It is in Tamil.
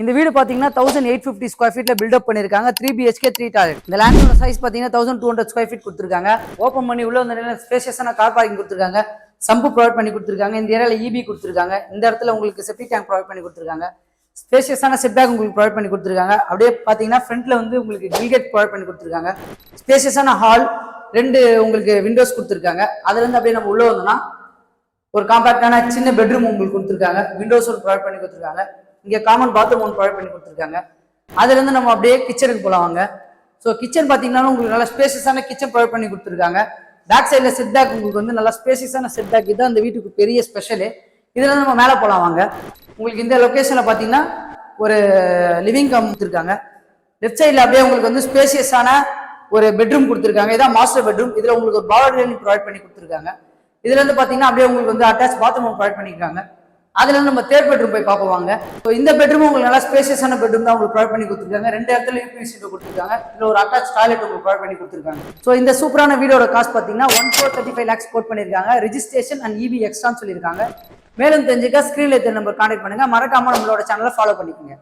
இந்த வீடு பாத்தீங்கன்னா 1850 ஸ்கொயர் ஃபீட்ல பில்டப் பண்ணிருக்காங்க. 3 BHK 3 டாய்லெட். இந்த லேண்டோட சைஸ் பாத்தீங்கன்னா 1200 ஸ்கொயர் ஃபீட் கொடுத்துருக்காங்க. ஓப்பன் பண்ணி உள்ள வந்து ஸ்பேஷியஸான கார் பார்க்கிங் கொடுத்துருக்காங்க. சம்பு ப்ரொவைட் பண்ணி கொடுத்துருக்காங்க. இந்த ஏரியால EB கொடுத்துருக்காங்க. இந்த இடத்துல உங்களுக்கு செப்டிக் டேங்க் ப்ரொவைட் பண்ணி கொடுத்துருக்காங்க. ஸ்பேஷியஸான செட் பேக் உங்களுக்கு ப்ரொவைட் பண்ணி கொடுத்துருக்காங்க. அப்படியே பாத்தீங்கன்னா ஃப்ரண்ட்ல வந்து உங்களுக்கு கிரில் ப்ரொவைட் பண்ணி கொடுத்துருக்காங்க. ஸ்பேஷியஸான ஹால், 2 உங்களுக்கு விண்டோஸ் கொடுத்துருக்காங்க. அதுல இருந்து அப்படியே நம்ம உள்ள வந்தோம்னா ஒரு காம்பாக்டான சின்ன பெட்ரூம் உங்களுக்கு கொடுத்துருக்காங்க. விண்டோஸ் ப்ரொவைட் பண்ணி கொடுத்துருக்காங்க. இங்கே காமன் பாத்ரூம் ஒன்று ப்ரொவைட் பண்ணி கொடுத்துருக்காங்க. அதுலேருந்து நம்ம அப்படியே கிச்சனுக்கு போகலாம் வாங்க. ஸோ கிச்சன் பார்த்தீங்கன்னா உங்களுக்கு நல்லா ஸ்பேசியஸான கிச்சன் ப்ரொவைட் பண்ணி கொடுத்துருக்காங்க. பேக் சைடில் செட் பேக் உங்களுக்கு வந்து நல்லா ஸ்பேசியஸான செட் பேக். இதுதான் அந்த வீட்டுக்கு பெரிய ஸ்பெஷலு. இதில் நம்ம மேலே போகலாம் வாங்க. உங்களுக்கு இந்த லொக்கேஷனில் பார்த்தீங்கன்னா ஒரு லிவிங் கம் கொடுத்துருக்காங்க. லெஃப்ட் சைடில் அப்படியே உங்களுக்கு வந்து ஸ்பேசியஸான ஒரு பெட்ரூம் கொடுத்துருக்காங்க. இதான் மாஸ்டர் பெட்ரூம். இதில் உங்களுக்கு ஒரு பால்கனி ப்ரொவைட் பண்ணி கொடுத்துருக்காங்க. இதுல இருந்து பார்த்தீங்கன்னா அப்படியே உங்களுக்கு வந்து அட்டாச் பாத்ரூம் ப்ரொவைட் பண்ணிருக்காங்க. அதுல இருந்து நம்ம தேர்ட் பெட்ரூம் போய் பார்ப்போம். ஸோ இந்த பெட்ரூம் உங்களுக்கு நல்லா ஸ்பேசியஸான பெட்ரூம் தான் உங்களுக்கு ப்ரொவைட் பண்ணி கொடுத்துருக்காங்க. 2 இடத்துல யூபிஎஸ் கொடுத்துருக்காங்க. இதுல ஒரு அட்டாச் டாய்லெட் உங்களுக்கு ப்ரொவைட் பண்ணி கொடுத்துருக்காங்க. ஸோ இந்த சூப்பரான வீடோட காஸ்ட் பார்த்தீங்கன்னா 1,35 lakhs கோட் பண்ணிருக்காங்க. ரெஜிஸ்ட்ரேஷன் அண்ட் EB எக்ஸ்ட்ரான்னு சொல்லியிருக்காங்க. மேலும் தெரிஞ்சுக்க ஸ்கிரீன்ல இருக்க நம்பர் கான்டாக்ட் பண்ணுங்க. மறக்காம நம்மளோட சேனலை ஃபாலோ பண்ணிக்கோங்க.